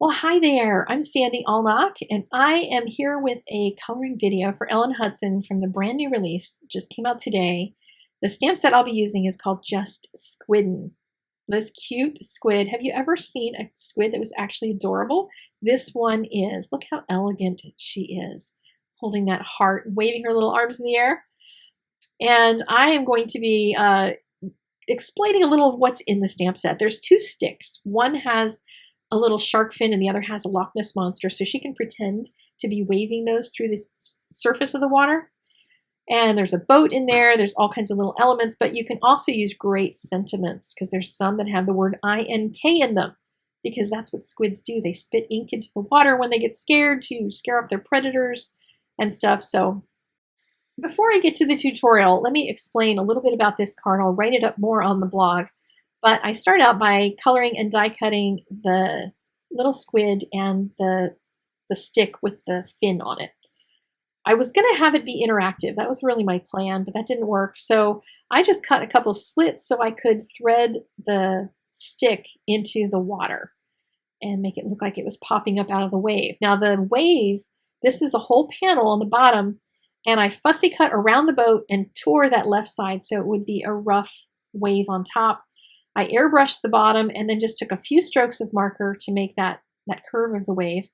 Well, hi there. I'm Sandy Allnock, and I am here with a coloring video for Ellen Hudson from the brand new release. It just came out today. The stamp set I'll be using is called Just Squidding. This cute squid. Have you ever seen a squid that was actually adorable? This one is. Look how elegant she is, holding that heart, waving her little arms in the air. And I am going to be explaining a little of what's in the stamp set. There's two sticks. One has a little shark fin and the other has a Loch Ness monster, so she can pretend to be waving those through the surface of the water. And there's a boat in there. There's all kinds of little elements, but you can also use great sentiments because there's some that have the word INK in them because that's what squids do. They spit ink into the water when they get scared to scare off their predators and stuff. So before I get to the tutorial, let me explain a little bit about this card. I'll write it up more on the blog. But I start out by coloring and die cutting the little squid and the stick with the fin on it. I was going to have it be interactive. That was really my plan, but that didn't work. So I just cut a couple slits so I could thread the stick into the water and make it look like it was popping up out of the wave. Now the wave, this is a whole panel on the bottom, and I fussy cut around the boat and tore that left side so it would be a rough wave on top. I airbrushed the bottom and then just took a few strokes of marker to make that curve of the wave.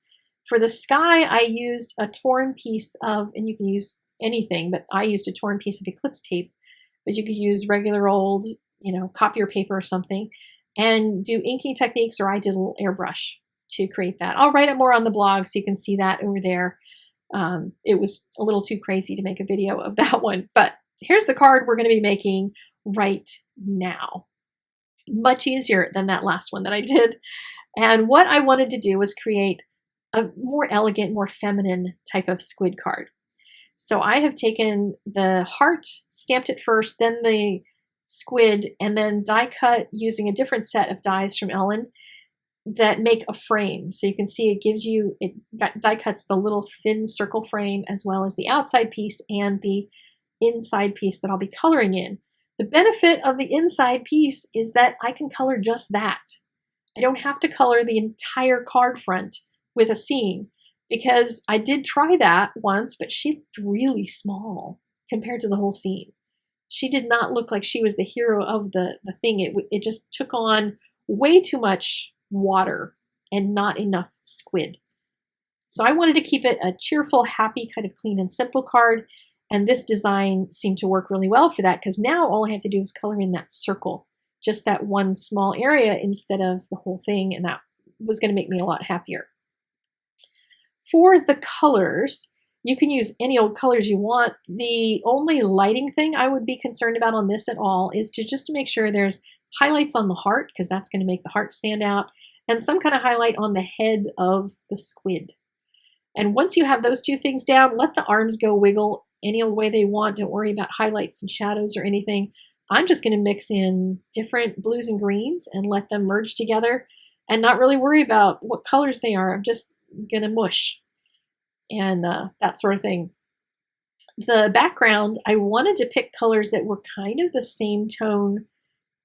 For the sky, I used a torn piece of, and you can use anything, but I used a torn piece of Eclipse tape, but you could use regular old, copier paper or something, and do inking techniques, or I did a little airbrush to create that. I'll write it more on the blog so you can see that over there. It was a little too crazy to make a video of that one, but here's the card we're going to be making right now. Much easier than that last one that I did. And what I wanted to do was create a more elegant, more feminine type of squid card. So I have taken the heart, stamped it first, then the squid, and then die cut using a different set of dies from Ellen that make a frame. So you can see it die cuts the little thin circle frame as well as the outside piece and the inside piece that I'll be coloring in. The benefit of the inside piece is that I can color just that. I don't have to color the entire card front with a scene because I did try that once, but she looked really small compared to the whole scene. She did not look like she was the hero of the thing. It just took on way too much water and not enough squid. So I wanted to keep it a cheerful, happy, kind of clean and simple card. And this design seemed to work really well for that because now all I had to do was color in that circle, just that one small area instead of the whole thing, and that was going to make me a lot happier. For the colors, you can use any old colors you want. The only lighting thing I would be concerned about on this at all is just to make sure there's highlights on the heart because that's going to make the heart stand out, and some kind of highlight on the head of the squid. And once you have those two things down, let the arms go wiggle any old way they want. Don't worry about highlights and shadows or anything. I'm just going to mix in different blues and greens and let them merge together and not really worry about what colors they are. I'm just going to mush and that sort of thing. The background, I wanted to pick colors that were kind of the same tone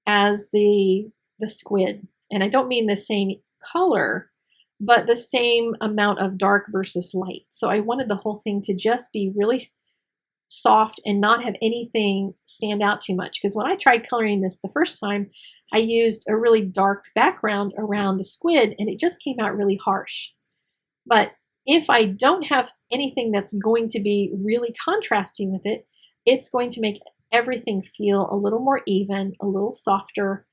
as the squid. And I don't mean the same color, but the same amount of dark versus light. So I wanted the whole thing to just be really soft and not have anything stand out too much. Because when I tried coloring this the first time, I used a really dark background around the squid and it just came out really harsh. But if I don't have anything that's going to be really contrasting with it, it's going to make everything feel a little more even, a little softer.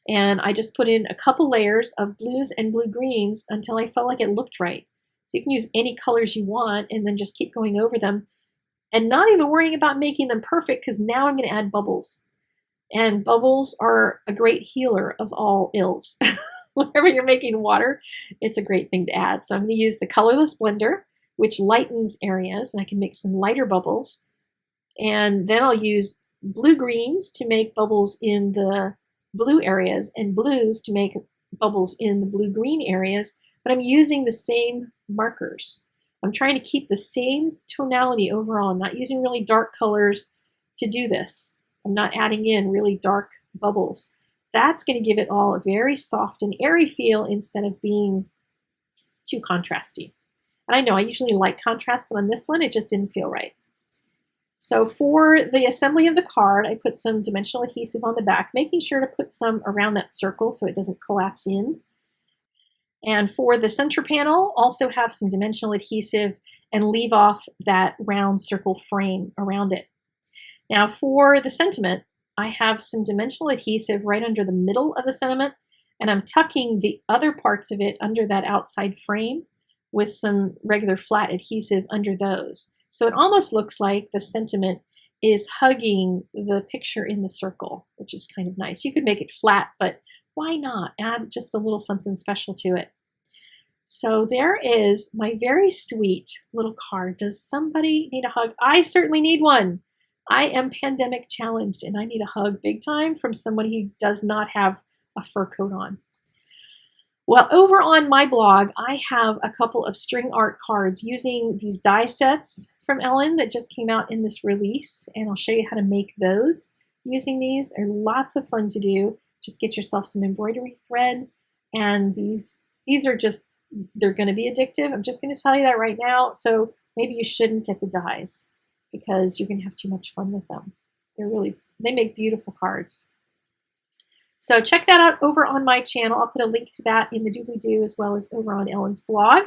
And I just put in a couple layers of blues and blue-greens until I felt like it looked right. So you can use any colors you want and then just keep going over them and not even worrying about making them perfect because now I'm going to add bubbles. And bubbles are a great healer of all ills. Whenever you're making water, it's a great thing to add. So I'm going to use the colorless blender, which lightens areas, and I can make some lighter bubbles. And then I'll use blue-greens to make bubbles in the blue areas and blues to make bubbles in the blue-green areas, but I'm using the same markers. I'm trying to keep the same tonality overall. I'm not using really dark colors to do this. I'm not adding in really dark bubbles. That's going to give it all a very soft and airy feel instead of being too contrasty. And I know I usually like contrast, but on this one, it just didn't feel right. So for the assembly of the card, I put some dimensional adhesive on the back, making sure to put some around that circle so it doesn't collapse in. And for the center panel, also have some dimensional adhesive and leave off that round circle frame around it. Now for the sentiment, I have some dimensional adhesive right under the middle of the sentiment, and I'm tucking the other parts of it under that outside frame with some regular flat adhesive under those. So it almost looks like the sentiment is hugging the picture in the circle, which is kind of nice. You could make it flat, but why not add just a little something special to it? So there is my very sweet little card. Does somebody need a hug? I certainly need one. I am pandemic challenged and I need a hug big time from somebody who does not have a fur coat on. Well, over on my blog, I have a couple of string art cards using these die sets from Ellen that just came out in this release, and I'll show you how to make those using these. They're lots of fun to do. Just get yourself some embroidery thread, and these are just, they're going to be addictive. I'm just going to tell you that right now, so maybe you shouldn't get the dies because you're going to have too much fun with them. They make beautiful cards. So check that out over on my channel. I'll put a link to that in the doobly-doo as well as over on Ellen's blog.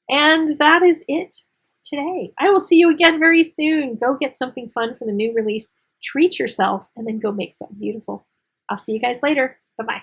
And that is it today. I will see you again very soon. Go get something fun for the new release. Treat yourself and then go make something beautiful. I'll see you guys later. Bye-bye.